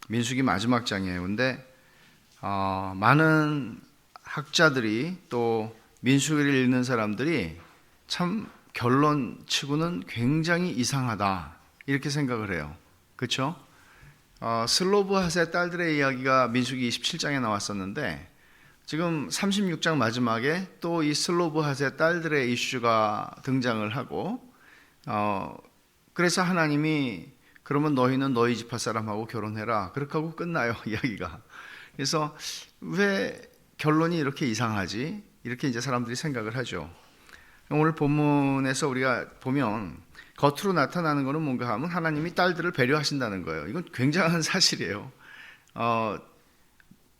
민수기 마지막 장이에요. 근데 많은 학자들이 또 민수기를 읽는 사람들이 참 결론치고는 굉장히 이상하다 이렇게 생각을 해요. 그렇죠? 슬로브핫의 딸들의 이야기가 민수기 27장에 나왔었는데 지금 36장 마지막에 또 이 슬로브핫의 딸들의 이슈가 등장을 하고 그래서 하나님이 그러면 너희는 너희 지파 사람하고 결혼해라 그렇게 하고 끝나요 이야기가. 그래서 왜 결론이 이렇게 이상하지? 이렇게 이제 사람들이 생각을 하죠. 오늘 본문에서 우리가 보면 겉으로 나타나는 것은 뭔가 하면 하나님이 딸들을 배려하신다는 거예요. 이건 굉장한 사실이에요.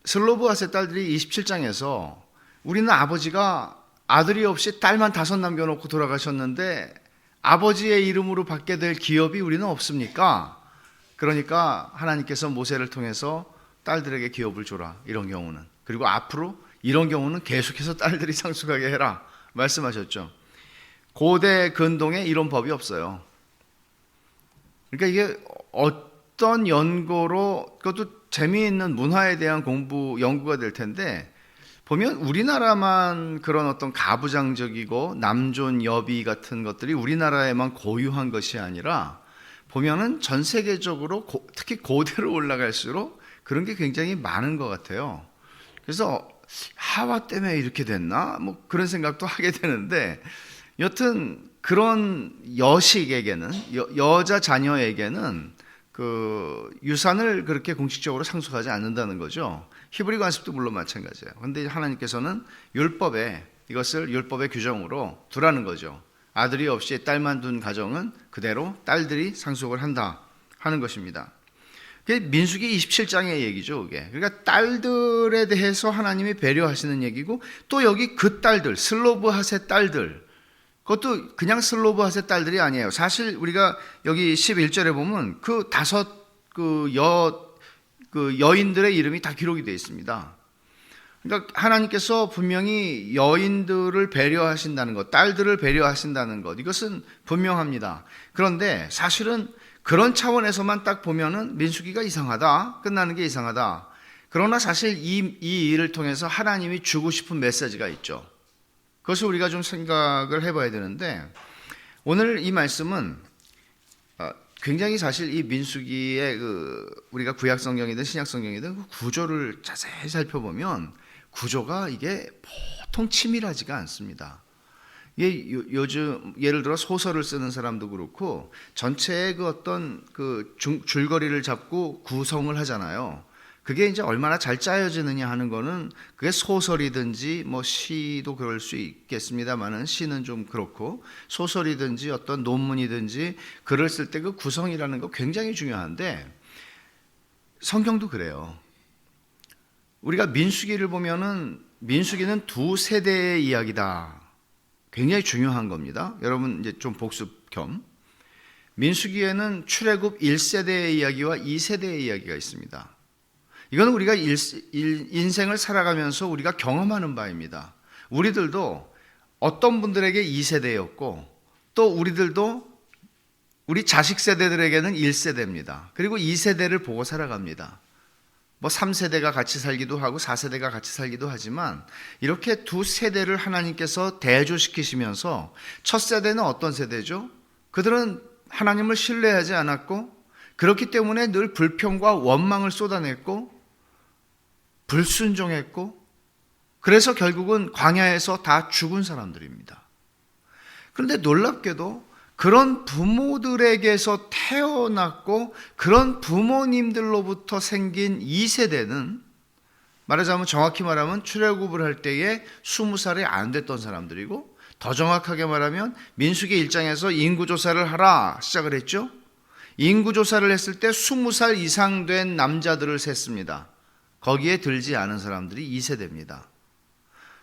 슬로브핫의 딸들이 27장에서 우리는 아버지가 아들이 없이 딸만 5 남겨놓고 돌아가셨는데 아버지의 이름으로 받게 될 기업이 우리는 없습니까? 그러니까 하나님께서 모세를 통해서 딸들에게 기업을 줘라 이런 경우는, 그리고 앞으로 이런 경우는 계속해서 딸들이 상속하게 해라 말씀하셨죠. 고대 근동에 이런 법이 없어요. 그러니까 이게 어떤 연고로, 그것도 재미있는 문화에 대한 연구가 될 텐데, 보면 우리나라만 그런 어떤 가부장적이고 남존 여비 같은 것들이 우리나라에만 고유한 것이 아니라 보면은 전 세계적으로 특히 고대로 올라갈수록 그런 게 굉장히 많은 것 같아요. 그래서 하와 때문에 이렇게 됐나? 뭐 그런 생각도 하게 되는데, 여튼 그런 여식에게는, 여자 자녀에게는 그 유산을 그렇게 공식적으로 상속하지 않는다는 거죠. 히브리 관습도 물론 마찬가지예요. 그런데 하나님께서는 율법에, 이것을 율법의 규정으로 두라는 거죠. 아들이 없이 딸만 둔 가정은 그대로 딸들이 상속을 한다 하는 것입니다. 그게 민수기 27장의 얘기죠. 그게. 그러니까 딸들에 대해서 하나님이 배려하시는 얘기고, 또 여기 그 딸들, 슬로브핫의 딸들, 그것도 그냥 슬로브핫의 딸들이 아니에요. 사실 우리가 여기 11절에 보면 그 5 여인들의 이름이 다 기록이 되어 있습니다. 그러니까 하나님께서 분명히 여인들을 배려하신다는 것, 딸들을 배려하신다는 것, 이것은 분명합니다. 그런데 사실은 그런 차원에서만 딱 보면은 민수기가 이상하다, 끝나는 게 이상하다. 그러나 사실 이 일을 통해서 하나님이 주고 싶은 메시지가 있죠. 그것을 우리가 좀 생각을 해봐야 되는데, 오늘 이 말씀은 굉장히 사실 이 민수기의 우리가 구약 성경이든 신약 성경이든 그 구조를 자세히 살펴보면 구조가 이게 보통 치밀하지가 않습니다. 이게 요즘 예를 들어 소설을 쓰는 사람도 그렇고 전체의 그 어떤 줄거리를 잡고 구성을 하잖아요. 그게 이제 얼마나 잘 짜여지느냐 하는 거는, 그게 소설이든지 뭐 시도 그럴 수 있겠습니다만은 시는 좀 그렇고, 소설이든지 어떤 논문이든지 글을 쓸 때 그 구성이라는 거 굉장히 중요한데, 성경도 그래요. 우리가 민수기를 보면은 민수기는 2세대의 이야기다. 굉장히 중요한 겁니다. 여러분 이제 좀 복습 겸, 민수기에는 출애굽 1세대의 이야기와 2세대의 이야기가 있습니다. 이건 우리가 인생을 살아가면서 우리가 경험하는 바입니다. 우리들도 어떤 분들에게 2세대였고, 또 우리들도 우리 자식 세대들에게는 1세대입니다. 그리고 2세대를 보고 살아갑니다. 뭐 3세대가 같이 살기도 하고 4세대가 같이 살기도 하지만, 이렇게 2세대를 하나님께서 대조시키시면서, 첫 세대는 어떤 세대죠? 그들은 하나님을 신뢰하지 않았고, 그렇기 때문에 늘 불평과 원망을 쏟아냈고 불순종했고, 그래서 결국은 광야에서 다 죽은 사람들입니다. 그런데 놀랍게도 그런 부모들에게서 태어났고 그런 부모님들로부터 생긴 2세대는, 말하자면 정확히 말하면 출애굽을 할 때에 20살이 안 됐던 사람들이고, 더 정확하게 말하면 민수기 1장에서 인구조사를 하라 시작을 했죠. 인구조사를 했을 때 20살 이상 된 남자들을 셌습니다. 거기에 들지 않은 사람들이 2세대입니다.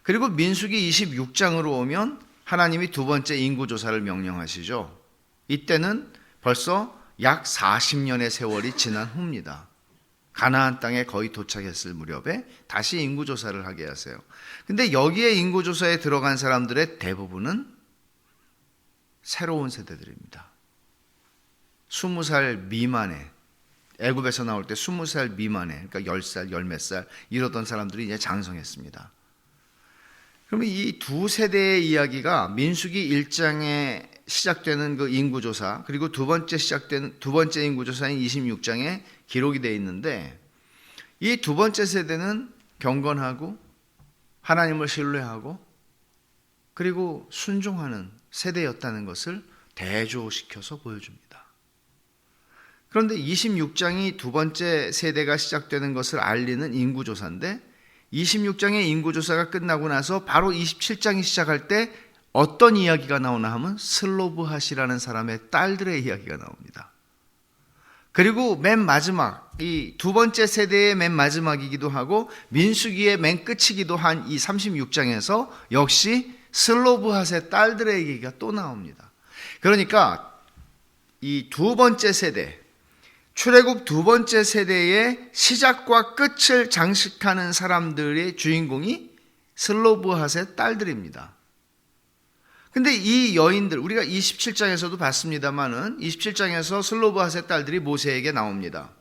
그리고 민수기 26장으로 오면 하나님이 2번째 인구조사를 명령하시죠. 이때는 벌써 약 40년의 세월이 지난 후입니다. 가나안 땅에 거의 도착했을 무렵에 다시 인구조사를 하게 하세요. 근데 여기에 인구조사에 들어간 사람들의 대부분은 새로운 세대들입니다. 20살 미만의 애굽에서 나올 때 20살 미만에, 그러니까 10살, 열 몇 살 이러던 사람들이 이제 장성했습니다. 그러면 이 두 세대의 이야기가 민수기 1장에 시작되는 그 인구조사, 그리고 두 번째 인구조사인 26장에 기록이 되어 있는데, 이 두 번째 세대는 경건하고 하나님을 신뢰하고 그리고 순종하는 세대였다는 것을 대조시켜서 보여줍니다. 그런데 26장이 두 번째 세대가 시작되는 것을 알리는 인구조사인데, 26장의 인구조사가 끝나고 나서 바로 27장이 시작할 때 어떤 이야기가 나오나 하면 슬로브핫이라는 사람의 딸들의 이야기가 나옵니다. 그리고 맨 마지막, 이 두 번째 세대의 맨 마지막이기도 하고 민수기의 맨 끝이기도 한 이 36장에서 역시 슬로브핫의 딸들의 얘기가 또 나옵니다. 그러니까 이 두 번째 세대, 출애굽 두 번째 세대의 시작과 끝을 장식하는 사람들의 주인공이 슬로브핫의 딸들입니다. 근데 이 여인들, 우리가 27장에서도 봤습니다만은 27장에서 슬로브핫의 딸들이 모세에게 나옵니다.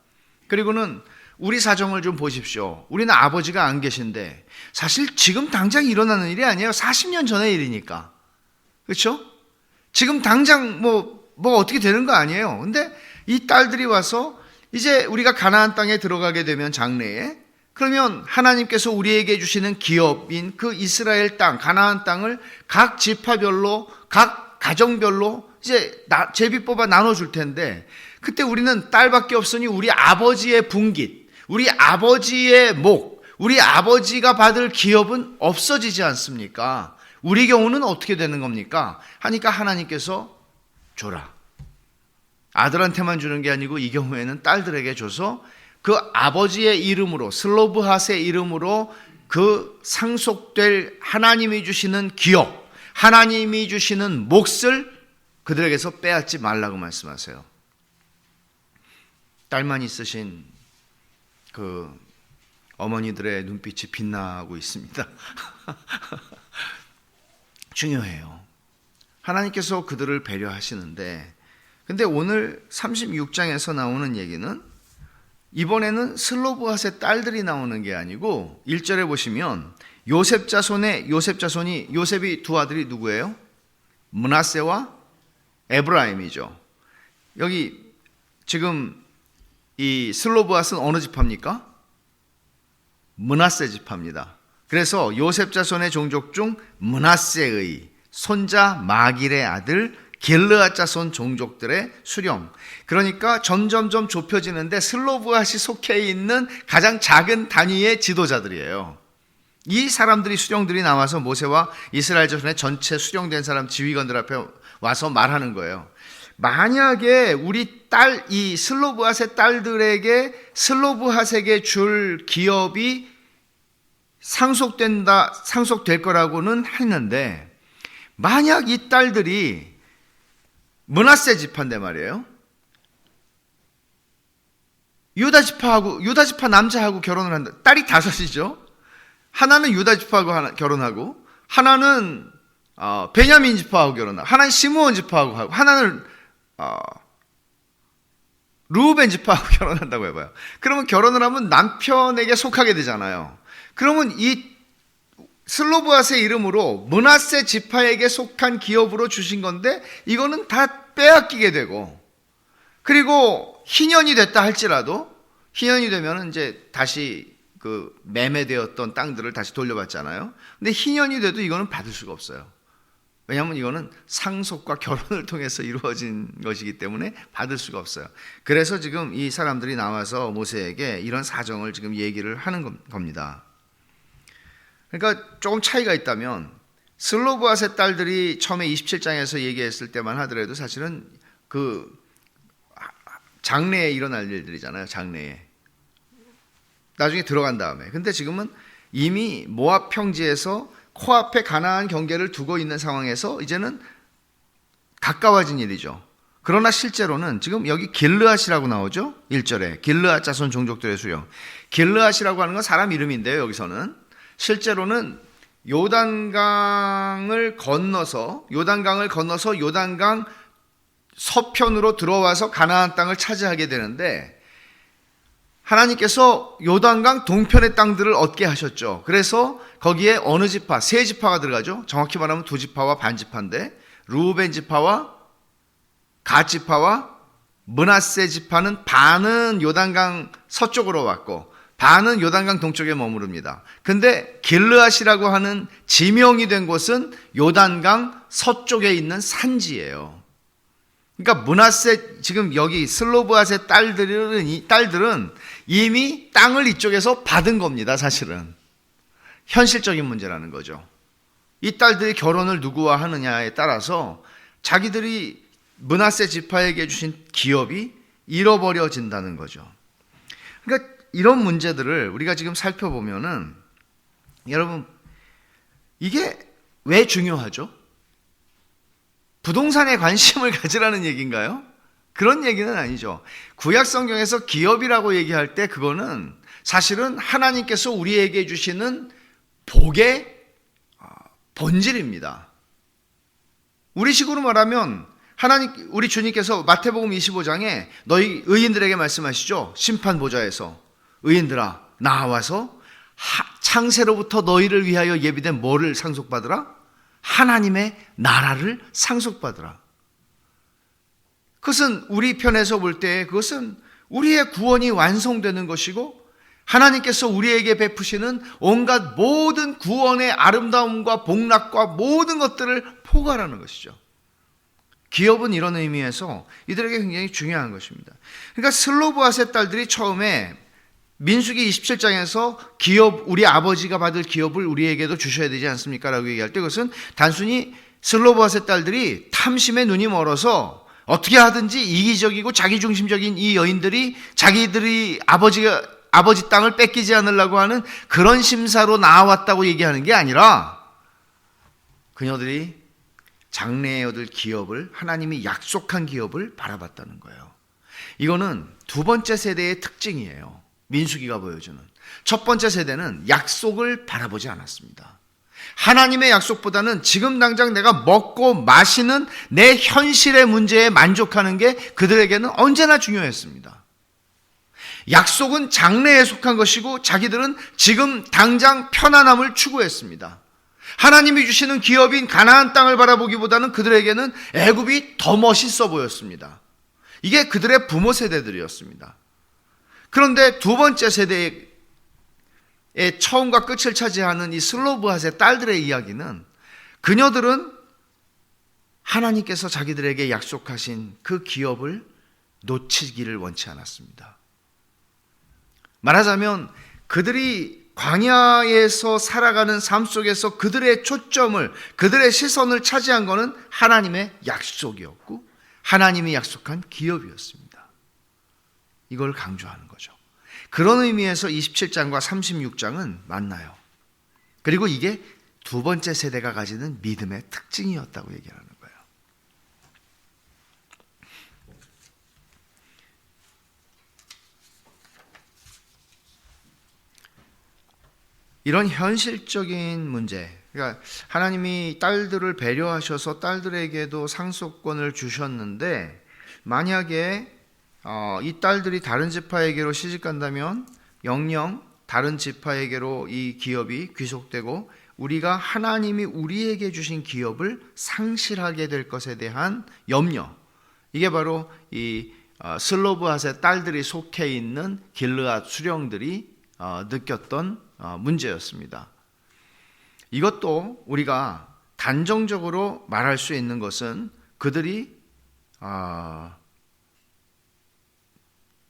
그리고는 우리 사정을 좀 보십시오. 우리는 아버지가 안 계신데, 사실 지금 당장 일어나는 일이 아니에요. 40년 전의 일이니까. 그렇죠? 지금 당장 뭐 어떻게 되는 거 아니에요. 근데 이 딸들이 와서 이제 우리가 가나안 땅에 들어가게 되면 장래에, 그러면 하나님께서 우리에게 주시는 기업인 그 이스라엘 땅, 가나안 땅을 각 지파별로, 각 가정별로 이제 제비 뽑아 나눠줄 텐데, 그때 우리는 딸밖에 없으니 우리 아버지의 분깃, 우리 아버지의 목, 우리 아버지가 받을 기업은 없어지지 않습니까? 우리 경우는 어떻게 되는 겁니까? 하니까 하나님께서 줘라. 아들한테만 주는 게 아니고 이 경우에는 딸들에게 줘서 그 아버지의 이름으로, 슬로브핫의 이름으로 그 상속될 하나님이 주시는 기업, 하나님이 주시는 몫을 그들에게서 빼앗지 말라고 말씀하세요. 딸만 있으신 그 어머니들의 눈빛이 빛나고 있습니다. 중요해요. 하나님께서 그들을 배려하시는데, 근데 오늘 36장에서 나오는 얘기는 이번에는 슬로브핫의 딸들이 나오는 게 아니고 1절에 보시면 요셉 자손이, 요셉이 두 아들이 누구예요? 므낫세와 에브라임이죠. 여기 지금 이 슬로브핫은 어느 지파입니까? 므낫세 지파입니다. 그래서 요셉 자손의 종족 중 므낫세의 손자 마길의 아들 길르앗 자손 종족들의 수령. 그러니까 점점점 좁혀지는데 슬로브핫이 속해 있는 가장 작은 단위의 지도자들이에요. 이 사람들이, 수령들이 나와서 모세와 이스라엘 자손의 전체 수령된 사람 지휘관들 앞에 와서 말하는 거예요. 만약에 우리 딸, 이 슬로브핫의 딸들에게 슬로브핫에게 줄 기업이 상속될 거라고는 했는데, 만약 이 딸들이 므낫세 지파인데 말이에요. 유다 지파 남자하고 결혼을 한다. 딸이 다섯이죠. 하나는 유다 지파하고 결혼하고, 하나는 베냐민 지파하고 결혼하고, 하나는 시므온 지파하고 하고, 하나는 르우벤 지파하고 결혼한다고 해봐요. 그러면 결혼을 하면 남편에게 속하게 되잖아요. 그러면 이 슬로브핫의 이름으로 므낫세 지파에게 속한 기업으로 주신 건데, 이거는 다 빼앗기게 되고, 그리고 희년이 됐다 할지라도, 희년이 되면 이제 다시 그 매매되었던 땅들을 다시 돌려받잖아요. 근데 희년이 돼도 이거는 받을 수가 없어요. 왜냐하면 이거는 상속과 결혼을 통해서 이루어진 것이기 때문에 받을 수가 없어요. 그래서 지금 이 사람들이 나와서 모세에게 이런 사정을 지금 얘기를 하는 겁니다. 그러니까 조금 차이가 있다면, 슬로브핫의 딸들이 처음에 27장에서 얘기했을 때만 하더라도 사실은 그 장래에 일어날 일들이잖아요. 장래에. 나중에 들어간 다음에. 근데 지금은 이미 모압 평지에서 코앞에 가나안 경계를 두고 있는 상황에서 이제는 가까워진 일이죠. 그러나 실제로는 지금 여기 길르앗이라고 나오죠. 1절에 길르앗 자손 종족들의 수령. 길르앗이라고 하는 건 사람 이름인데요. 여기서는 실제로는 요단강을 건너서 요단강 서편으로 들어와서 가나안 땅을 차지하게 되는데, 하나님께서 요단강 동편의 땅들을 얻게 하셨죠. 그래서 거기에 어느 지파, 세 지파가 들어가죠. 정확히 말하면 두 지파와 반 지파인데 루벤 지파와 갓 지파와 므낫세 지파는 반은 요단강 서쪽으로 왔고 반은 요단강 동쪽에 머무릅니다. 근데 길르앗이라고 하는 지명이 된 곳은 요단강 서쪽에 있는 산지예요. 그러니까 므낫세, 지금 여기 슬로브앗의 딸들은 이미 땅을 이쪽에서 받은 겁니다. 사실은 현실적인 문제라는 거죠. 이 딸들이 결혼을 누구와 하느냐에 따라서 자기들이 므낫세 지파에게 주신 기업이 잃어버려진다는 거죠. 그러니까 이런 문제들을 우리가 지금 살펴보면은 여러분, 이게 왜 중요하죠? 부동산에 관심을 가지라는 얘기인가요? 그런 얘기는 아니죠. 구약 성경에서 기업이라고 얘기할 때 그거는 사실은 하나님께서 우리에게 주시는 복의 본질입니다. 우리 식으로 말하면 우리 주님께서 마태복음 25장에 너희 의인들에게 말씀하시죠. 심판 보좌에서 의인들아 나와서 창세로부터 너희를 위하여 예비된 뭐를 상속받으라? 하나님의 나라를 상속받으라. 그것은 우리 편에서 볼 때 그것은 우리의 구원이 완성되는 것이고 하나님께서 우리에게 베푸시는 온갖 모든 구원의 아름다움과 복락과 모든 것들을 포괄하는 것이죠. 기업은 이런 의미에서 이들에게 굉장히 중요한 것입니다. 그러니까 슬로브앗의 딸들이 처음에 민수기 27장에서 기업, 우리 아버지가 받을 기업을 우리에게도 주셔야 되지 않습니까? 라고 얘기할 때 그것은 단순히 슬로브앗의 딸들이 탐심에 눈이 멀어서 어떻게 하든지 이기적이고 자기중심적인 이 여인들이 자기들이 아버지 땅을 뺏기지 않으려고 하는 그런 심사로 나왔다고 얘기하는 게 아니라 그녀들이 장래에 얻을 기업을, 하나님이 약속한 기업을 바라봤다는 거예요. 이거는 두 번째 세대의 특징이에요. 민수기가 보여주는. 첫 번째 세대는 약속을 바라보지 않았습니다. 하나님의 약속보다는 지금 당장 내가 먹고 마시는 내 현실의 문제에 만족하는 게 그들에게는 언제나 중요했습니다. 약속은 장래에 속한 것이고 자기들은 지금 당장 편안함을 추구했습니다. 하나님이 주시는 기업인 가나안 땅을 바라보기보다는 그들에게는 애굽이 더 멋있어 보였습니다. 이게 그들의 부모 세대들이었습니다. 그런데 두 번째 세대의 처음과 끝을 차지하는 이 슬로브앗의 딸들의 이야기는 그녀들은 하나님께서 자기들에게 약속하신 그 기업을 놓치기를 원치 않았습니다. 말하자면 그들이 광야에서 살아가는 삶 속에서 그들의 초점을, 그들의 시선을 차지한 것은 하나님의 약속이었고 하나님이 약속한 기업이었습니다. 이걸 강조하는 거죠. 그런 의미에서 27장과 36장은 만나요. 그리고 이게 두 번째 세대가 가지는 믿음의 특징이었다고 얘기하는 거예요. 이런 현실적인 문제, 그러니까 하나님이 딸들을 배려하셔서 딸들에게도 상속권을 주셨는데 만약에 이 딸들이 다른 지파에게로 시집간다면 영영 다른 지파에게로 이 기업이 귀속되고 우리가 하나님이 우리에게 주신 기업을 상실하게 될 것에 대한 염려, 이게 바로 이 슬로브앗의 딸들이 속해 있는 길르앗 수령들이 느꼈던 문제였습니다. 이것도 우리가 단정적으로 말할 수 있는 것은 그들이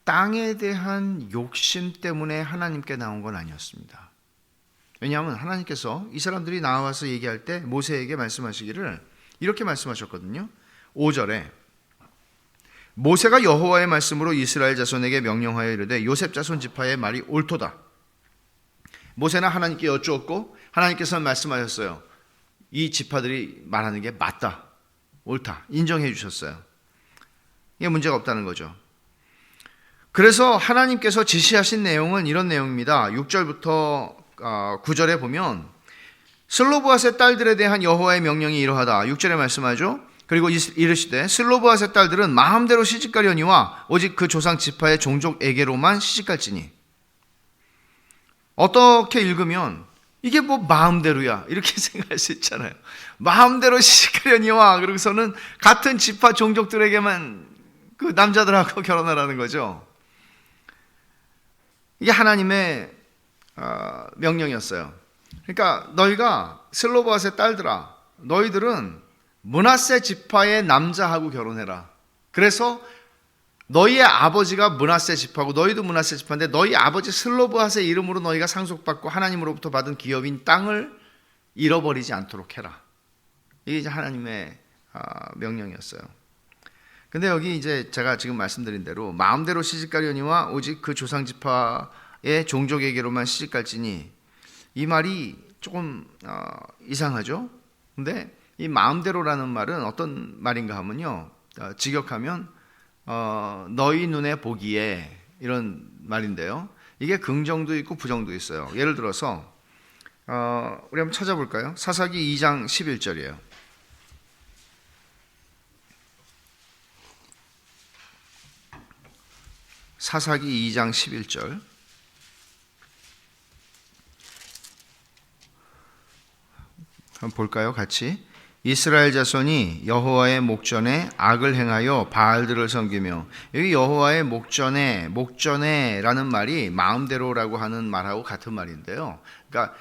땅에 대한 욕심 때문에 하나님께 나온 건 아니었습니다. 왜냐하면 하나님께서 이 사람들이 나와서 얘기할 때 모세에게 말씀하시기를 이렇게 말씀하셨거든요. 5절에 모세가 여호와의 말씀으로 이스라엘 자손에게 명령하여 이르되 요셉 자손 지파의 말이 옳도다. 모세는 하나님께 여쭈었고 하나님께서는 말씀하셨어요. 이 지파들이 말하는 게 맞다, 옳다, 인정해 주셨어요. 이게 문제가 없다는 거죠. 그래서 하나님께서 지시하신 내용은 이런 내용입니다. 6절부터 9절에 보면 슬로브앗의 딸들에 대한 여호와의 명령이 이러하다. 6절에 말씀하죠. 그리고 이르시되 슬로브앗의 딸들은 마음대로 시집가려니와 오직 그 조상 지파의 종족에게로만 시집갈지니. 어떻게 읽으면 이게 뭐 마음대로야 이렇게 생각할 수 있잖아요. 마음대로 시집가려니와 그러고서는 같은 지파 종족들에게만 그 남자들하고 결혼하라는 거죠. 이게 하나님의 명령이었어요. 그러니까 너희가 슬로브앗의 딸들아, 너희들은 므낫세 지파의 남자하고 결혼해라. 그래서 너희의 아버지가 므낫세 지파고 너희도 므낫세 지파인데 너희 아버지 슬로브앗의 이름으로 너희가 상속받고 하나님으로부터 받은 기업인 땅을 잃어버리지 않도록 해라. 이게 이제 하나님의 명령이었어요. 근데 여기 이제 제가 지금 말씀드린 대로 마음대로 시집가려니와 오직 그 조상 지파의 종족에게로만 시집갈지니, 이 말이 조금 이상하죠. 근데 이 마음대로라는 말은 어떤 말인가 하면요, 직역하면 너희 눈에 보기에 이런 말인데요, 이게 긍정도 있고 부정도 있어요. 예를 들어서 우리 한번 찾아볼까요? 사사기 2장 11절이에요. 사사기 2장 11절. 한번 볼까요? 같이. 이스라엘 자손이 여호와의 목전에 악을 행하여 바알들을 섬기며, 여기 여호와의 목전에라는 말이 마음대로라고 하는 말하고 같은 말인데요. 그러니까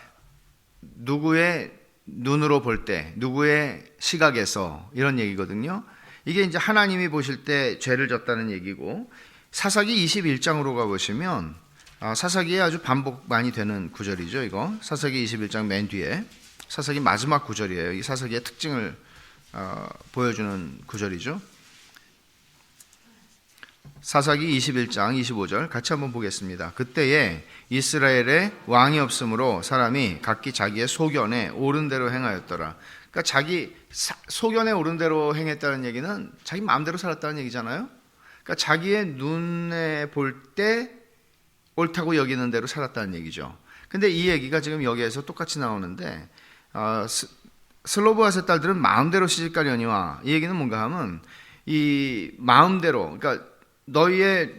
누구의 눈으로 볼 때, 누구의 시각에서, 이런 얘기거든요. 이게 이제 하나님이 보실 때 죄를 졌다는 얘기고, 사사기 21장으로 가보시면 사사기에 아주 반복 많이 되는 구절이죠. 이거 사사기 21장 맨 뒤에 사사기 마지막 구절이에요. 이 사사기의 특징을 보여주는 구절이죠. 사사기 21장 25절 같이 한번 보겠습니다. 그때에 이스라엘에 왕이 없으므로 사람이 각기 자기의 소견에 옳은 대로 행하였더라. 그러니까 자기 소견에 옳은 대로 행했다는 얘기는 자기 마음대로 살았다는 얘기잖아요. 그러니까 자기의 눈에 볼 때 옳다고 여기는 대로 살았다는 얘기죠. 근데 이 얘기가 지금 여기에서 똑같이 나오는데, 슬로브앗의 딸들은 마음대로 시집가려니와, 이 얘기는 뭔가 하면 이 마음대로, 그러니까 너희의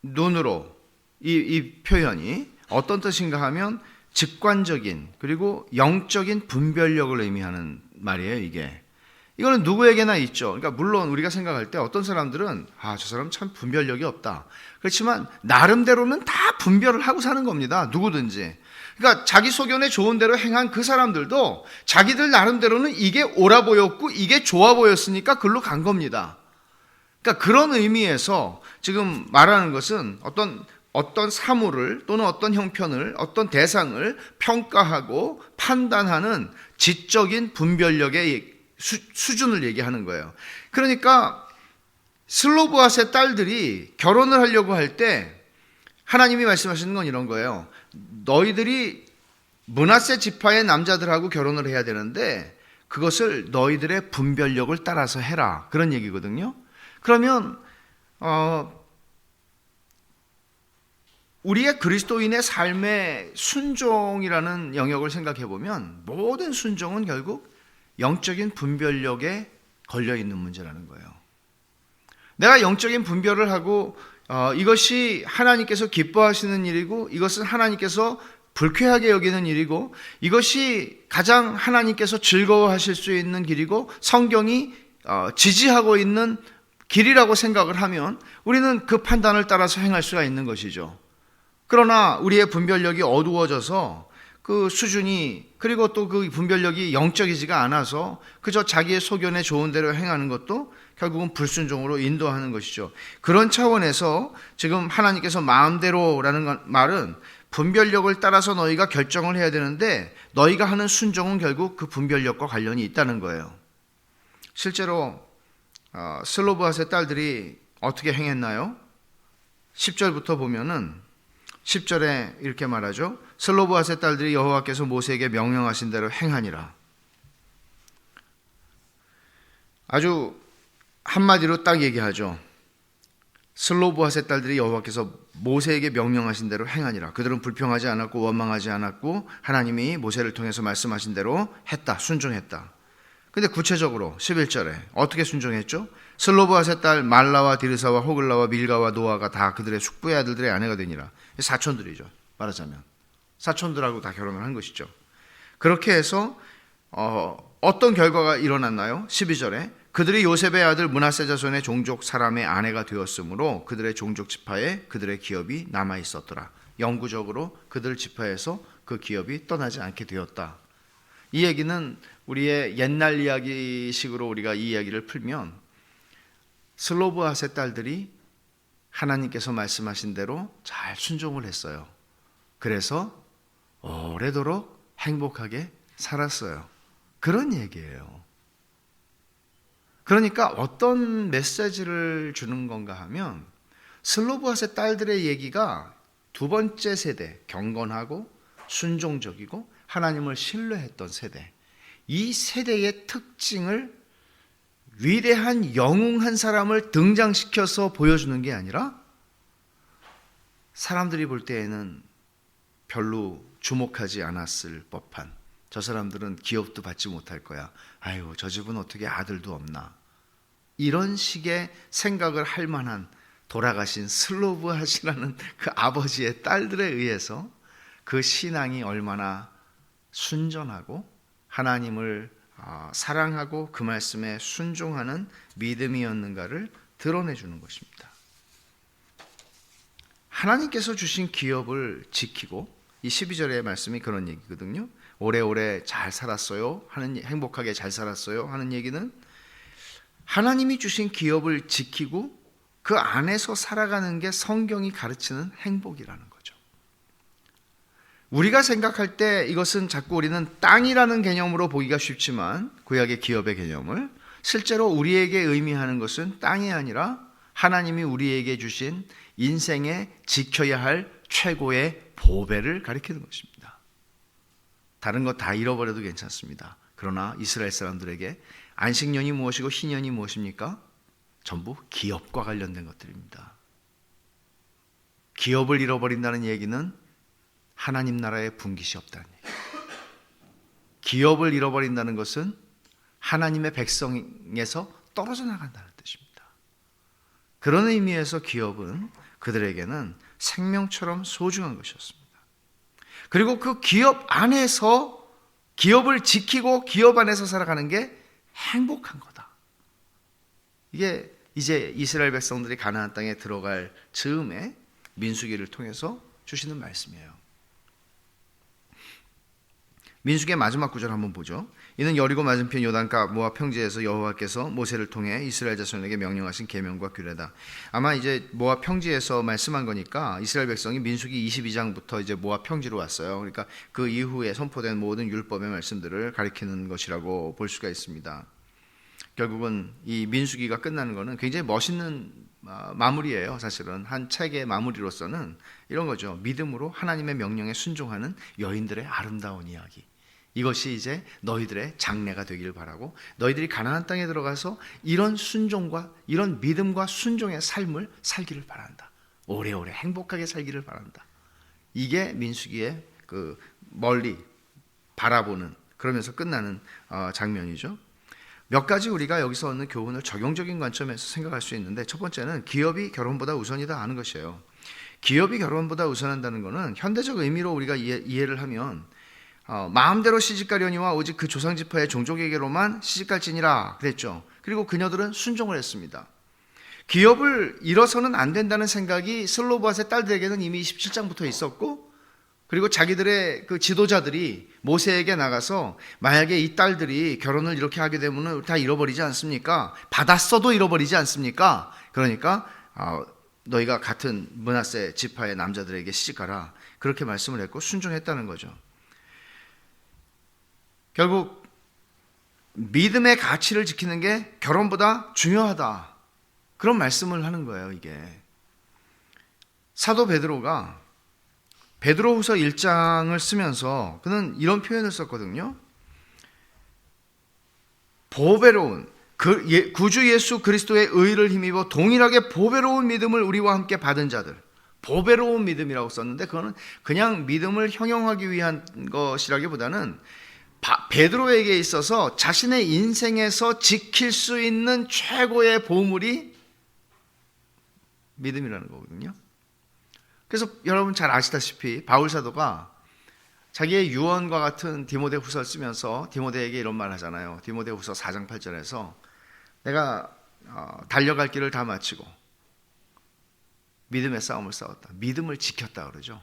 눈으로, 이 표현이 어떤 뜻인가 하면 직관적인 그리고 영적인 분별력을 의미하는 말이에요. 이거는 누구에게나 있죠. 그러니까 물론 우리가 생각할 때 어떤 사람들은 저 사람 참 분별력이 없다. 그렇지만 나름대로는 다 분별을 하고 사는 겁니다. 누구든지. 그러니까 자기 소견에 좋은 대로 행한 그 사람들도 자기들 나름대로는 이게 옳아 보였고 이게 좋아 보였으니까 글로 간 겁니다. 그러니까 그런 의미에서 지금 말하는 것은 어떤 사물을 또는 어떤 형편을, 어떤 대상을 평가하고 판단하는 지적인 분별력의 수준을 얘기하는 거예요. 그러니까 슬로브앗의 딸들이 결혼을 하려고 할 때 하나님이 말씀하시는 건 이런 거예요. 너희들이 므낫세 지파의 남자들하고 결혼을 해야 되는데 그것을 너희들의 분별력을 따라서 해라, 그런 얘기거든요. 그러면 우리의 그리스도인의 삶의 순종이라는 영역을 생각해 보면 모든 순종은 결국 영적인 분별력에 걸려있는 문제라는 거예요. 내가 영적인 분별을 하고 이것이 하나님께서 기뻐하시는 일이고 이것은 하나님께서 불쾌하게 여기는 일이고 이것이 가장 하나님께서 즐거워하실 수 있는 길이고 성경이 지지하고 있는 길이라고 생각을 하면 우리는 그 판단을 따라서 행할 수가 있는 것이죠. 그러나 우리의 분별력이 어두워져서 그 수준이, 그리고 또 그 분별력이 영적이지가 않아서 그저 자기의 소견에 좋은 대로 행하는 것도 결국은 불순종으로 인도하는 것이죠. 그런 차원에서 지금 하나님께서 마음대로라는 말은 분별력을 따라서 너희가 결정을 해야 되는데 너희가 하는 순종은 결국 그 분별력과 관련이 있다는 거예요. 실제로 슬로브앗의 딸들이 어떻게 행했나요? 10절부터 보면은 10절에 이렇게 말하죠. 슬로브앗의 딸들이 여호와께서 모세에게 명령하신 대로 행하니라. 아주 한마디로 딱 얘기하죠. 슬로브앗의 딸들이 여호와께서 모세에게 명령하신 대로 행하니라. 그들은 불평하지 않았고 원망하지 않았고 하나님이 모세를 통해서 말씀하신 대로 했다, 순종했다. 근데 구체적으로 11절에 어떻게 순종했죠? 슬로브핫의 딸 말라와 디르사와 호글라와 밀가와 노아가 다 그들의 숙부의 아들들의 아내가 되니라. 사촌들이죠. 말하자면 사촌들하고 다 결혼을 한 것이죠. 그렇게 해서 어떤 결과가 일어났나요? 12절에 그들이 요셉의 아들 므낫세 자손의 종족 사람의 아내가 되었으므로 그들의 종족 지파에 그들의 기업이 남아 있었더라. 영구적으로 그들 지파에서 그 기업이 떠나지 않게 되었다. 이 얘기는 우리의 옛날 이야기식으로 우리가 이 이야기를 풀면 슬로브핫의 딸들이 하나님께서 말씀하신 대로 잘 순종을 했어요. 그래서 오래도록 행복하게 살았어요. 그런 얘기예요. 그러니까 어떤 메시지를 주는 건가 하면 슬로브핫의 딸들의 얘기가 두 번째 세대, 경건하고 순종적이고 하나님을 신뢰했던 세대, 이 세대의 특징을 위대한 영웅한 사람을 등장시켜서 보여주는 게 아니라 사람들이 볼 때에는 별로 주목하지 않았을 법한, 저 사람들은 기업도 받지 못할 거야, 아유 저 집은 어떻게 아들도 없나, 이런 식의 생각을 할 만한 돌아가신 슬로브핫이라는 그 아버지의 딸들에 의해서 그 신앙이 얼마나 순전하고 하나님을 사랑하고 그 말씀에 순종하는 믿음이었는가를 드러내주는 것입니다. 하나님께서 주신 기업을 지키고, 이 12절의 말씀이 그런 얘기거든요. 오래오래 잘 살았어요 하는, 행복하게 잘 살았어요 하는 얘기는 하나님이 주신 기업을 지키고 그 안에서 살아가는 게 성경이 가르치는 행복이라는 거죠. 우리가 생각할 때 이것은 자꾸 우리는 땅이라는 개념으로 보기가 쉽지만, 구약의 기업의 개념을 실제로 우리에게 의미하는 것은 땅이 아니라 하나님이 우리에게 주신 인생에 지켜야 할 최고의 보배를 가리키는 것입니다. 다른 거 다 잃어버려도 괜찮습니다. 그러나 이스라엘 사람들에게 안식년이 무엇이고 희년이 무엇입니까? 전부 기업과 관련된 것들입니다. 기업을 잃어버린다는 얘기는 하나님 나라에 분깃이 없다는 얘기예요. 기업을 잃어버린다는 것은 하나님의 백성에서 떨어져 나간다는 뜻입니다. 그런 의미에서 기업은 그들에게는 생명처럼 소중한 것이었습니다. 그리고 그 기업 안에서, 기업을 지키고 기업 안에서 살아가는 게 행복한 거다. 이게 이제 이스라엘 백성들이 가나안 땅에 들어갈 즈음에 민수기를 통해서 주시는 말씀이에요. 민수기의 마지막 구절 한번 보죠. 이는 여리고 맞은편 요단가 모압 평지에서 여호와께서 모세를 통해 이스라엘 자손에게 명령하신 계명과 규례다. 아마 이제 모압 평지에서 말씀한 거니까 이스라엘 백성이 민수기 22장부터 이제 모압 평지로 왔어요. 그러니까 그 이후에 선포된 모든 율법의 말씀들을 가리키는 것이라고 볼 수가 있습니다. 결국은 이 민수기가 끝나는 것은 굉장히 멋있는 마무리예요. 사실은 한 책의 마무리로서는 이런 거죠. 믿음으로 하나님의 명령에 순종하는 여인들의 아름다운 이야기. 이것이 이제 너희들의 장래가 되기를 바라고, 너희들이 가나안 땅에 들어가서 이런 순종과 이런 믿음과 순종의 삶을 살기를 바란다. 오래오래 행복하게 살기를 바란다. 이게 민수기의 그 멀리 바라보는, 그러면서 끝나는 장면이죠. 몇 가지 우리가 여기서 얻는 교훈을 적용적인 관점에서 생각할 수 있는데, 첫 번째는 기업이 결혼보다 우선이다 하는 것이에요. 기업이 결혼보다 우선한다는 것은 현대적 의미로 우리가 이해를 하면 마음대로 시집가려니와 오직 그 조상지파의 종족에게로만 시집갈지니라 그랬죠. 그리고 그녀들은 순종을 했습니다. 기업을 잃어서는 안 된다는 생각이 슬로브핫의 딸들에게는 이미 27장부터 있었고, 그리고 자기들의 그 지도자들이 모세에게 나가서 만약에 이 딸들이 결혼을 이렇게 하게 되면 다 잃어버리지 않습니까? 받았어도 잃어버리지 않습니까? 그러니까 너희가 같은 므낫세 지파의 남자들에게 시집가라, 그렇게 말씀을 했고 순종했다는 거죠. 결국 믿음의 가치를 지키는 게 결혼보다 중요하다, 그런 말씀을 하는 거예요. 이게 사도 베드로가 베드로후서 1장을 쓰면서 그는 이런 표현을 썼거든요. 보배로운 구주 예수 그리스도의 의를 힘입어 동일하게 보배로운 믿음을 우리와 함께 받은 자들, 보배로운 믿음이라고 썼는데 그거는 그냥 믿음을 형용하기 위한 것이라기보다는 베드로에게 있어서 자신의 인생에서 지킬 수 있는 최고의 보물이 믿음이라는 거거든요. 그래서 여러분 잘 아시다시피 바울 사도가 자기의 유언과 같은 디모데후서를 쓰면서 디모데에게 이런 말 하잖아요. 디모데후서 4장 8절에서 내가 달려갈 길을 다 마치고 믿음의 싸움을 싸웠다. 믿음을 지켰다 그러죠.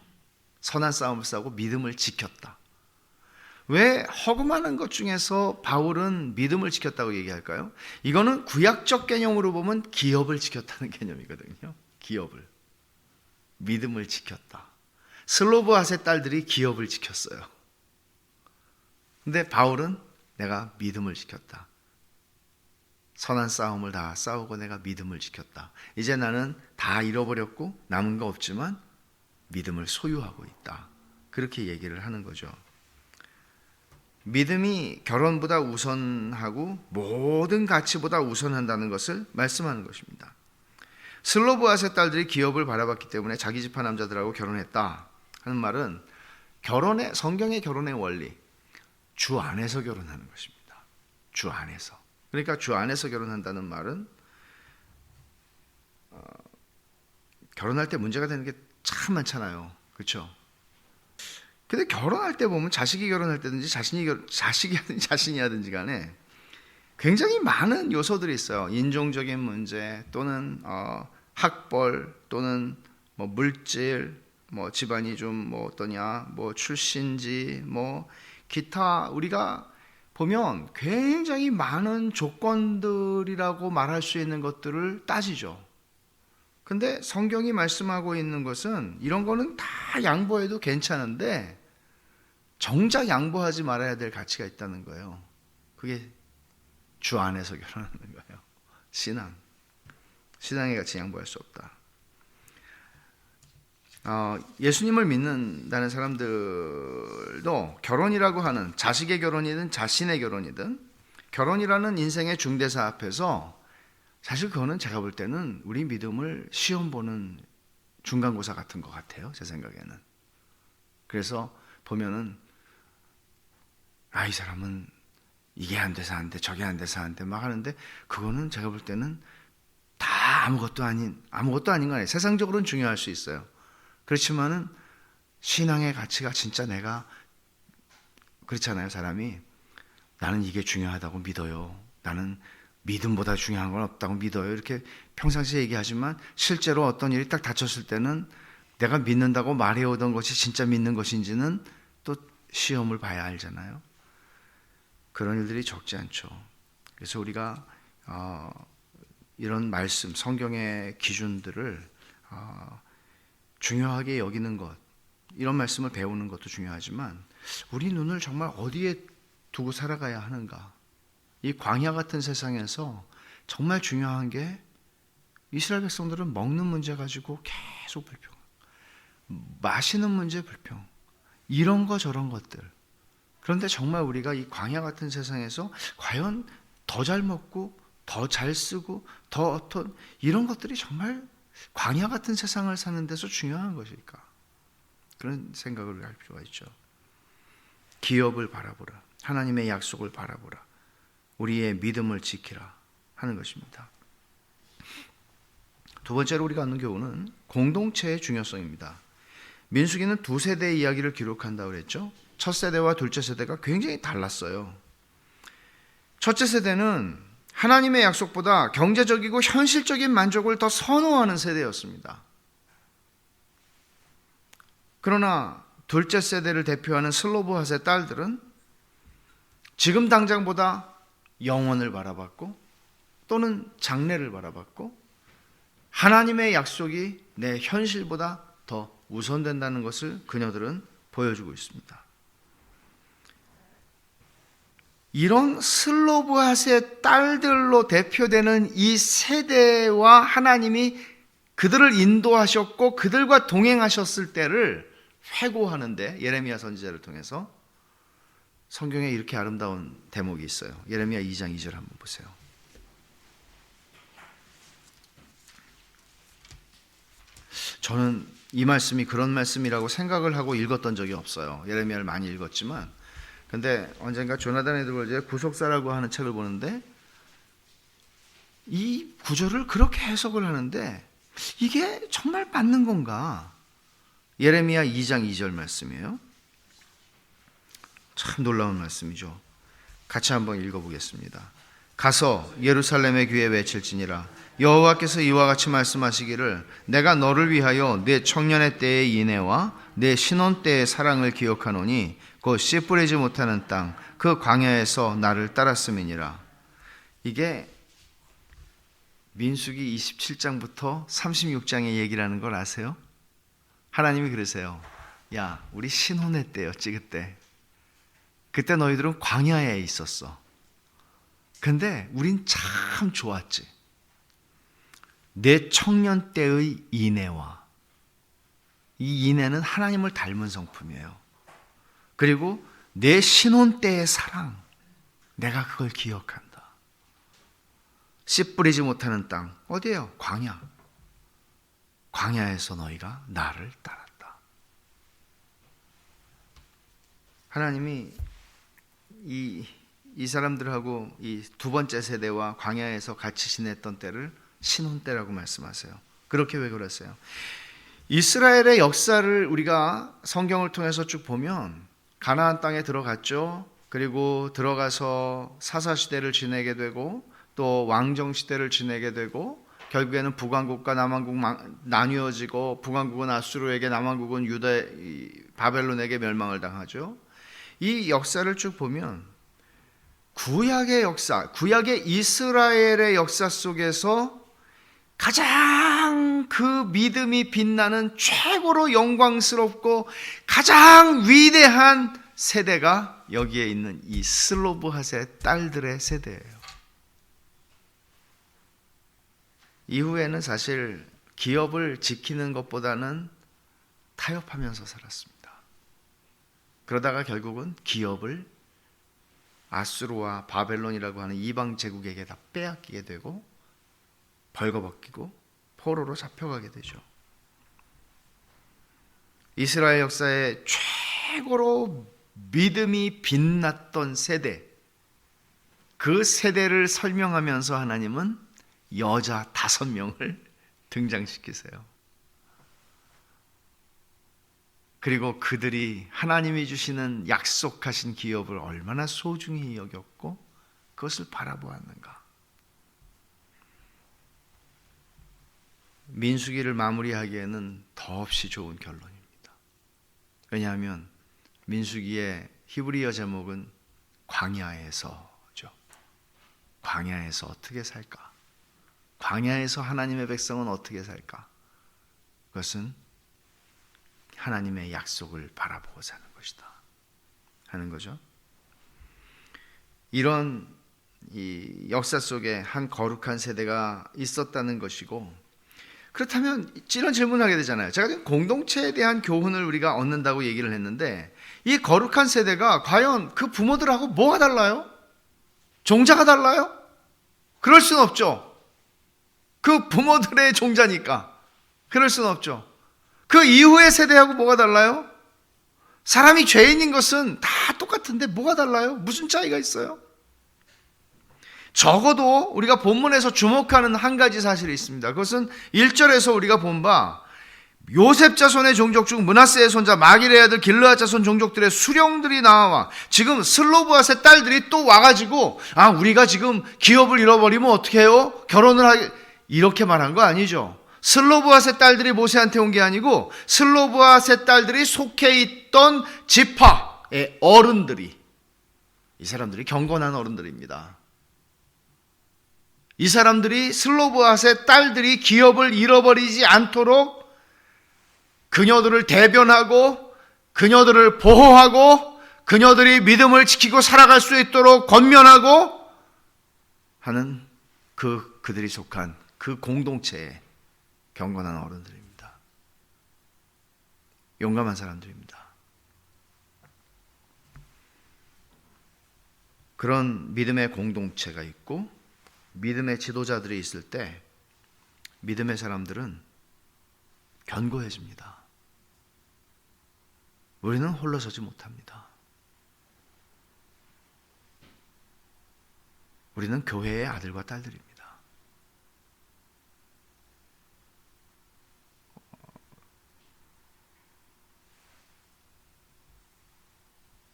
선한 싸움을 싸우고 믿음을 지켰다. 왜 허구많은 것 중에서 바울은 믿음을 지켰다고 얘기할까요? 이거는 구약적 개념으로 보면 기업을 지켰다는 개념이거든요. 기업을. 믿음을 지켰다. 슬로브핫의 딸들이 기업을 지켰어요. 근데 바울은 내가 믿음을 지켰다. 선한 싸움을 다 싸우고 내가 믿음을 지켰다. 이제 나는 다 잃어버렸고 남은 거 없지만 믿음을 소유하고 있다. 그렇게 얘기를 하는 거죠. 믿음이 결혼보다 우선하고 모든 가치보다 우선한다는 것을 말씀하는 것입니다. 슬로브핫의 딸들이 기업을 바라봤기 때문에 자기 지파 남자들하고 결혼했다 하는 말은 성경의 결혼의 원리, 주 안에서 결혼하는 것입니다. 주 안에서. 그러니까 주 안에서 결혼한다는 말은 결혼할 때 문제가 되는 게 참 많잖아요. 그렇죠? 근데 결혼할 때 보면 자식이 결혼할 때든지 자식이든지 자신이든지 간에 굉장히 많은 요소들이 있어요. 인종적인 문제 또는 학벌 또는 뭐 물질, 뭐 집안이 좀 뭐 어떠냐, 뭐 출신지, 뭐 기타 우리가 보면 굉장히 많은 조건들이라고 말할 수 있는 것들을 따지죠. 근데 성경이 말씀하고 있는 것은 이런 거는 다 양보해도 괜찮은데 정작 양보하지 말아야 될 가치가 있다는 거예요. 그게 주 안에서 결혼하는 거예요. 신앙의 가치 양보할 수 없다. 예수님을 믿는다는 사람들도 결혼이라고 하는 자식의 결혼이든 자신의 결혼이든 결혼이라는 인생의 중대사 앞에서 사실 그거는 제가 볼 때는 우리 믿음을 시험 보는 중간고사 같은 것 같아요. 제 생각에는. 그래서 보면은 이 사람은 이게 안 돼서 안 돼, 저게 안 돼서 안 돼 막 하는데 그거는 제가 볼 때는 다 아무것도 아닌 거 아니에요. 세상적으로는 중요할 수 있어요. 그렇지만은 신앙의 가치가 진짜 내가 그렇잖아요. 사람이 나는 이게 중요하다고 믿어요. 나는 믿음보다 중요한 건 없다고 믿어요. 이렇게 평상시에 얘기하지만 실제로 어떤 일이 딱 닥쳤을 때는 내가 믿는다고 말해오던 것이 진짜 믿는 것인지는 또 시험을 봐야 알잖아요. 그런 일들이 적지 않죠. 그래서 우리가 이런 말씀, 성경의 기준들을 중요하게 여기는 것, 이런 말씀을 배우는 것도 중요하지만 우리 눈을 정말 어디에 두고 살아가야 하는가? 이 광야 같은 세상에서 정말 중요한 게 이스라엘 백성들은 먹는 문제 가지고 계속 불평, 마시는 문제 불평, 이런 거 저런 것들. 그런데 정말 우리가 이 광야 같은 세상에서 과연 더 잘 먹고 더 잘 쓰고 더 어떤 이런 것들이 정말 광야 같은 세상을 사는 데서 중요한 것일까? 그런 생각을 할 필요가 있죠. 기업을 바라보라. 하나님의 약속을 바라보라. 우리의 믿음을 지키라 하는 것입니다. 두 번째로 우리가 얻는 교훈은 공동체의 중요성입니다. 민수기는 두 세대의 이야기를 기록한다고 그랬죠. 첫 세대와 둘째 세대가 굉장히 달랐어요. 첫째 세대는 하나님의 약속보다 경제적이고 현실적인 만족을 더 선호하는 세대였습니다. 그러나 둘째 세대를 대표하는 슬로브핫의 딸들은 지금 당장보다 영원을 바라봤고 또는 장래를 바라봤고 하나님의 약속이 내 현실보다 더 우선된다는 것을 그녀들은 보여주고 있습니다. 이런 슬로브핫의 딸들로 대표되는 이 세대와 하나님이 그들을 인도하셨고 그들과 동행하셨을 때를 회고하는데 예레미야 선지자를 통해서 성경에 이렇게 아름다운 대목이 있어요. 예레미야 2장 2절 한번 보세요. 저는 이 말씀이 그런 말씀이라고 생각을 하고 읽었던 적이 없어요. 예레미야를 많이 읽었지만 근데 언젠가 조나단 에드워즈의 구속사라고 하는 책을 보는데 이 구절을 그렇게 해석을 하는데 이게 정말 맞는 건가? 예레미야 2장 2절 말씀이에요. 참 놀라운 말씀이죠. 같이 한번 읽어보겠습니다. 가서 예루살렘의 귀에 외칠지니라. 여호와께서 이와 같이 말씀하시기를 내가 너를 위하여 내 청년의 때의 인애와 내 신혼 때의 사랑을 기억하노니 곧 씨 뿌리지 못하는 땅 그 광야에서 나를 따랐음이니라. 이게 민수기 27장부터 36장의 얘기라는 걸 아세요? 하나님이 그러세요. 야, 우리 신혼의 때였지 그때. 그때 너희들은 광야에 있었어. 근데 우린 참 좋았지. 내 청년 때의 인애와 이 인애는 하나님을 닮은 성품이에요. 그리고 내 신혼 때의 사랑, 내가 그걸 기억한다. 씨 뿌리지 못하는 땅, 어디예요? 광야. 광야에서 너희가 나를 따랐다. 하나님이 이 사람들하고 이 두 번째 세대와 광야에서 같이 지냈던 때를 신혼 때라고 말씀하세요. 그렇게 왜 그랬어요? 이스라엘의 역사를 우리가 성경을 통해서 쭉 보면 가나안 땅에 들어갔죠. 그리고 들어가서 사사시대를 지내게 되고 또 왕정시대를 지내게 되고 결국에는 북왕국과 남왕국 나뉘어지고 북왕국은 아수르에게 남왕국은 유다 바벨론에게 멸망을 당하죠. 이 역사를 쭉 보면 구약의 역사, 구약의 이스라엘의 역사 속에서 가장 그 믿음이 빛나는 최고로 영광스럽고 가장 위대한 세대가 여기에 있는 이 슬로브핫의 딸들의 세대예요. 이후에는 사실 기업을 지키는 것보다는 타협하면서 살았습니다. 그러다가 결국은 기업을 아수르와 바벨론이라고 하는 이방 제국에게 다 빼앗기게 되고 벌거벗기고 포로로 잡혀가게 되죠. 이스라엘 역사의 최고로 믿음이 빛났던 세대, 그 세대를 설명하면서 하나님은 여자 5명을 등장시키세요. 그리고 그들이 하나님이 주시는 약속하신 기업을 얼마나 소중히 여겼고 그것을 바라보았는가. 민수기를 마무리하기에는 더없이 좋은 결론입니다. 왜냐하면 민수기의 히브리어 제목은 광야에서죠. 광야에서 어떻게 살까? 광야에서 하나님의 백성은 어떻게 살까? 그것은 하나님의 약속을 바라보고 사는 것이다 하는 거죠. 이런 이 역사 속에 한 거룩한 세대가 있었다는 것이고, 그렇다면 이런 질문을 하게 되잖아요. 제가 지금 공동체에 대한 교훈을 우리가 얻는다고 얘기를 했는데 이 거룩한 세대가 과연 그 부모들하고 뭐가 달라요? 종자가 달라요? 그럴 수는 없죠. 그 부모들의 종자니까 그럴 수는 없죠. 그 이후의 세대하고 뭐가 달라요? 사람이 죄인인 것은 다 똑같은데 뭐가 달라요? 무슨 차이가 있어요? 적어도 우리가 본문에서 주목하는 한 가지 사실이 있습니다. 그것은 1절에서 우리가 본 바 요셉 자손의 종족 중 므낫세의 손자 마길의 아들 길르앗 자손 종족들의 수령들이 나와 지금 슬로브핫의 딸들이 또 와가지고 우리가 지금 기업을 잃어버리면 어떻게 해요? 결혼을 하게 이렇게 말한 거 아니죠. 슬로브핫의 딸들이 모세한테 온 게 아니고 슬로브핫의 딸들이 속해 있던 지파의 어른들이, 이 사람들이 경건한 어른들입니다. 이 사람들이 슬로브핫의 딸들이 기업을 잃어버리지 않도록 그녀들을 대변하고 그녀들을 보호하고 그녀들이 믿음을 지키고 살아갈 수 있도록 권면하고 하는 그들이 속한 그 공동체의 경건한 어른들입니다. 용감한 사람들입니다. 그런 믿음의 공동체가 있고 믿음의 지도자들이 있을 때 믿음의 사람들은 견고해집니다. 우리는 홀로 서지 못합니다. 우리는 교회의 아들과 딸들입니다.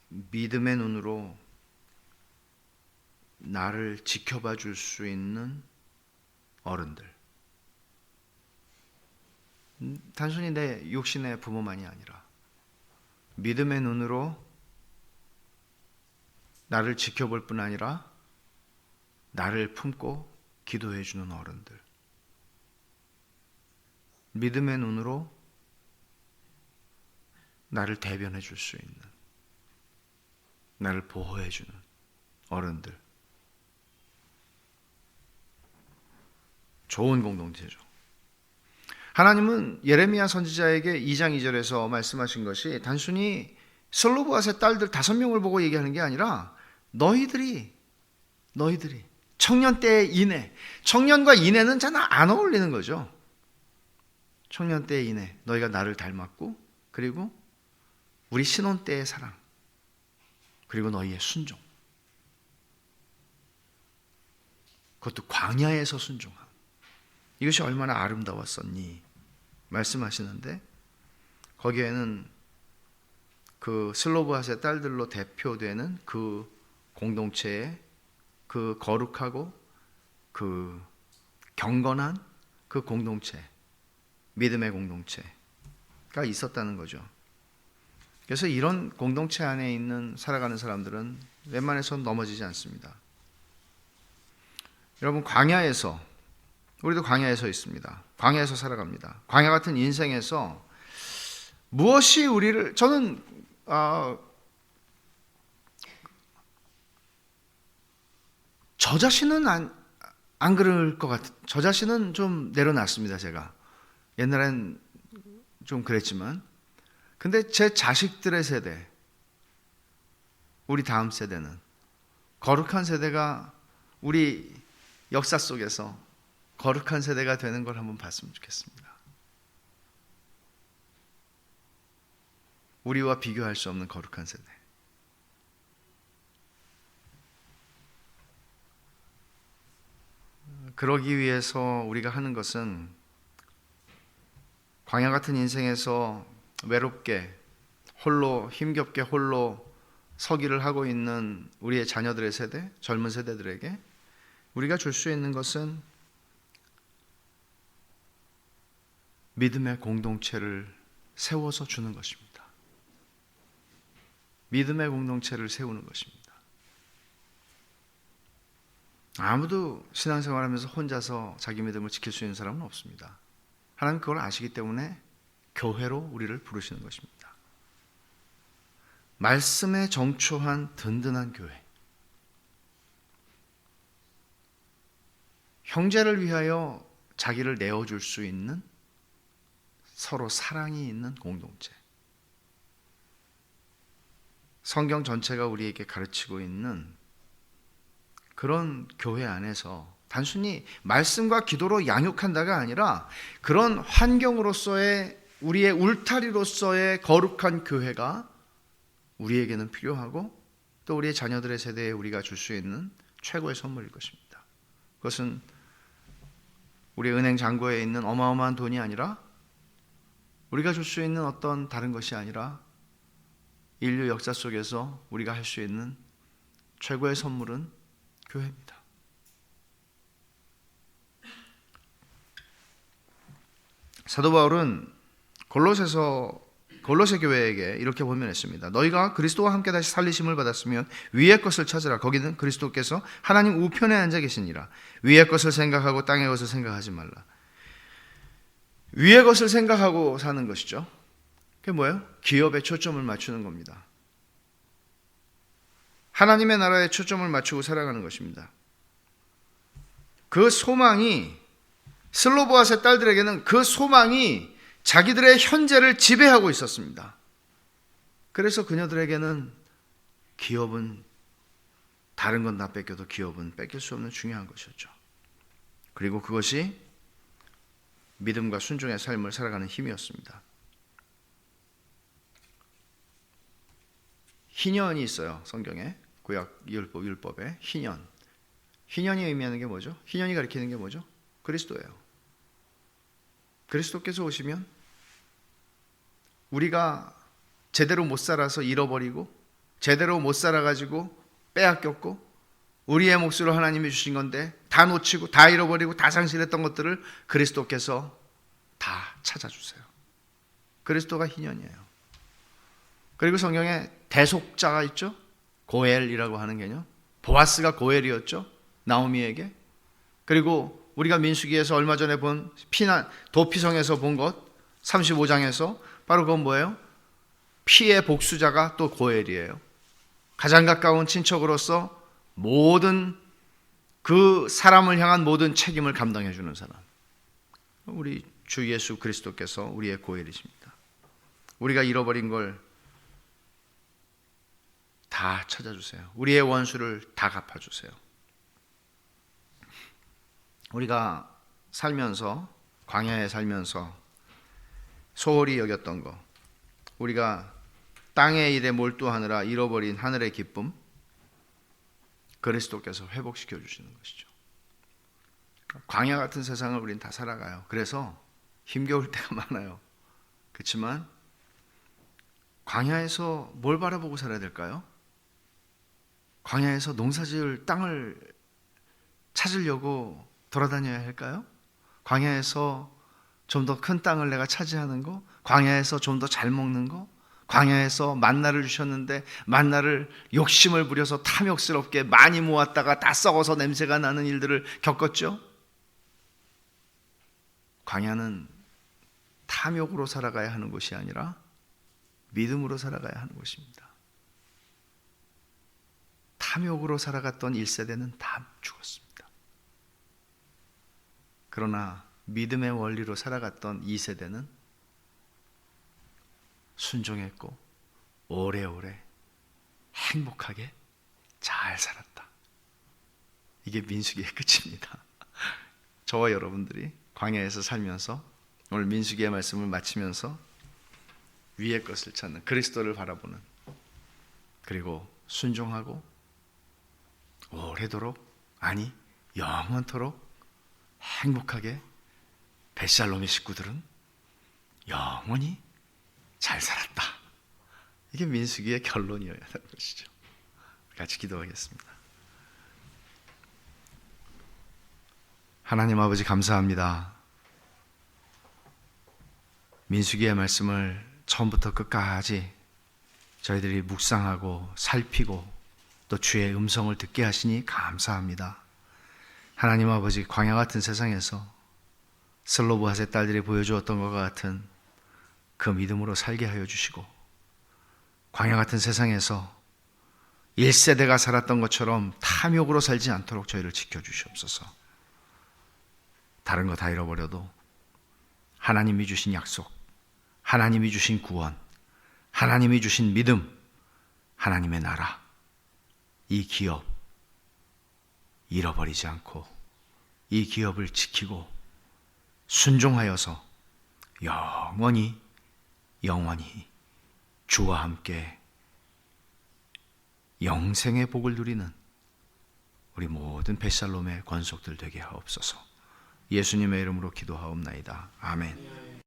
믿음의 눈으로 나를 지켜봐 줄 수 있는 어른들. 단순히 내 육신의 부모만이 아니라 믿음의 눈으로 나를 지켜볼 뿐 아니라 나를 품고 기도해 주는 어른들. 믿음의 눈으로 나를 대변해 줄 수 있는, 나를 보호해 주는 어른들. 좋은 공동체죠. 하나님은 예레미야 선지자에게 2장 2절에서 말씀하신 것이 단순히 슬로보앗의 딸들 5명을 보고 얘기하는 게 아니라 너희들이 청년 때의 인애, 청년과 인애는 잘 안 어울리는 거죠. 청년 때의 인애, 너희가 나를 닮았고, 그리고 우리 신혼 때의 사랑, 그리고 너희의 순종, 그것도 광야에서 순종함. 이것이 얼마나 아름다웠었니 말씀하시는데, 거기에는 그 슬로보앗의 딸들로 대표되는 그 공동체의 그 거룩하고 그 경건한 그 공동체, 믿음의 공동체가 있었다는 거죠. 그래서 이런 공동체 안에 있는 살아가는 사람들은 웬만해서는 넘어지지 않습니다. 여러분, 광야에서, 우리도 광야에서 있습니다. 광야에서 살아갑니다. 광야 같은 인생에서 무엇이 우리를, 저는 저 자신은 안 그럴 것 같아요. 저 자신은 좀 내려놨습니다. 제가 옛날엔 좀 그랬지만, 근데 제 자식들의 세대, 우리 다음 세대는 거룩한 세대가, 우리 역사 속에서 거룩한 세대가 되는 걸 한번 봤으면 좋겠습니다. 우리와 비교할 수 없는 거룩한 세대. 그러기 위해서 우리가 하는 것은 광야 같은 인생에서 외롭게 홀로, 힘겹게 홀로 서기를 하고 있는 우리의 자녀들의 세대, 젊은 세대들에게 우리가 줄 수 있는 것은 믿음의 공동체를 세워서 주는 것입니다. 믿음의 공동체를 세우는 것입니다. 아무도 신앙생활하면서 혼자서 자기 믿음을 지킬 수 있는 사람은 없습니다. 하나님 그걸 아시기 때문에 교회로 우리를 부르시는 것입니다. 말씀에 정초한 든든한 교회. 형제를 위하여 자기를 내어줄 수 있는 서로 사랑이 있는 공동체. 성경 전체가 우리에게 가르치고 있는 그런 교회 안에서 단순히 말씀과 기도로 양육한다가 아니라 그런 환경으로서의, 우리의 울타리로서의 거룩한 교회가 우리에게는 필요하고, 또 우리의 자녀들의 세대에 우리가 줄 수 있는 최고의 선물일 것입니다. 그것은 우리 은행 잔고에 있는 어마어마한 돈이 아니라, 우리가 줄 수 있는 어떤 다른 것이 아니라, 인류 역사 속에서 우리가 할 수 있는 최고의 선물은 교회입니다. 사도 바울은 골로새 교회에게 이렇게 권면했습니다. 너희가 그리스도와 함께 다시 살리심을 받았으면 위의 것을 찾으라. 거기는 그리스도께서 하나님 우편에 앉아 계시니라. 위의 것을 생각하고 땅의 것을 생각하지 말라. 위의 것을 생각하고 사는 것이죠. 그게 뭐예요? 기업에 초점을 맞추는 겁니다. 하나님의 나라에 초점을 맞추고 살아가는 것입니다. 그 소망이, 슬로보앗의 딸들에게는 그 소망이 자기들의 현재를 지배하고 있었습니다. 그래서 그녀들에게는 기업은, 다른 건 다 뺏겨도 기업은 뺏길 수 없는 중요한 것이었죠. 그리고 그것이 믿음과 순종의 삶을 살아가는 힘이었습니다. 희년이 있어요. 성경에, 구약 율법에 희년. 희년이 의미하는 게 뭐죠? 희년이 가리키는 게 뭐죠? 그리스도예요. 그리스도께서 오시면 우리가 제대로 못 살아서 잃어버리고 제대로 못 살아가지고 빼앗겼고 우리의 몫으로 하나님이 주신 건데 다 놓치고 다 잃어버리고 다 상실했던 것들을 그리스도께서 다 찾아주세요. 그리스도가 희년이에요. 그리고 성경에 대속자가 있죠. 고엘이라고 하는 개념. 보아스가 고엘이었죠. 나오미에게. 그리고 우리가 민수기에서 얼마 전에 본 도피성에서 본 것 35장에서 바로 그건 뭐예요? 피의 복수자가 또 고엘이에요. 가장 가까운 친척으로서 모든 그 사람을 향한 모든 책임을 감당해 주는 사람. 우리 주 예수 그리스도께서 우리의 고엘이십니다. 우리가 잃어버린 걸 다 찾아주세요. 우리의 원수를 다 갚아주세요. 우리가 살면서 광야에 살면서 소홀히 여겼던 거, 우리가 땅의 일에 몰두하느라 잃어버린 하늘의 기쁨, 그리스도께서 회복시켜 주시는 것이죠. 광야 같은 세상을 우린 다 살아가요. 그래서 힘겨울 때가 많아요. 그렇지만 광야에서 뭘 바라보고 살아야 될까요? 광야에서 농사지을 땅을 찾으려고 돌아다녀야 할까요? 광야에서 좀 더 큰 땅을 내가 차지하는 거, 광야에서 좀 더 잘 먹는 거, 광야에서 만나를 주셨는데 만나를 욕심을 부려서 탐욕스럽게 많이 모았다가 다 썩어서 냄새가 나는 일들을 겪었죠. 광야는 탐욕으로 살아가야 하는 곳이 아니라 믿음으로 살아가야 하는 곳입니다. 탐욕으로 살아갔던 1세대는 다 죽었습니다. 그러나 믿음의 원리로 살아갔던 2세대는 순종했고 오래오래 행복하게 잘 살았다. 이게 민수기의 끝입니다. 저와 여러분들이 광야에서 살면서 오늘 민수기의 말씀을 마치면서 위의 것을 찾는 그리스도를 바라보는, 그리고 순종하고 오래도록, 아니 영원토록 행복하게 벳샬롬의 식구들은 영원히 잘 살았다. 이게 민수기의 결론이어야 하는 것이죠. 같이 기도하겠습니다. 하나님 아버지 감사합니다. 민수기의 말씀을 처음부터 끝까지 저희들이 묵상하고 살피고 또 주의 음성을 듣게 하시니 감사합니다. 하나님 아버지, 광야 같은 세상에서 슬로브핫의 딸들이 보여주었던 것과 같은 그 믿음으로 살게 하여 주시고, 광야 같은 세상에서 1세대가 살았던 것처럼 탐욕으로 살지 않도록 저희를 지켜주시옵소서. 다른 거 다 잃어버려도 하나님이 주신 약속, 하나님이 주신 구원, 하나님이 주신 믿음, 하나님의 나라, 이 기업 잃어버리지 않고 이 기업을 지키고 순종하여서 영원히 주와 함께 영생의 복을 누리는 우리 모든 벳샬롬의 권속들 되게 하옵소서. 예수님의 이름으로 기도하옵나이다. 아멘.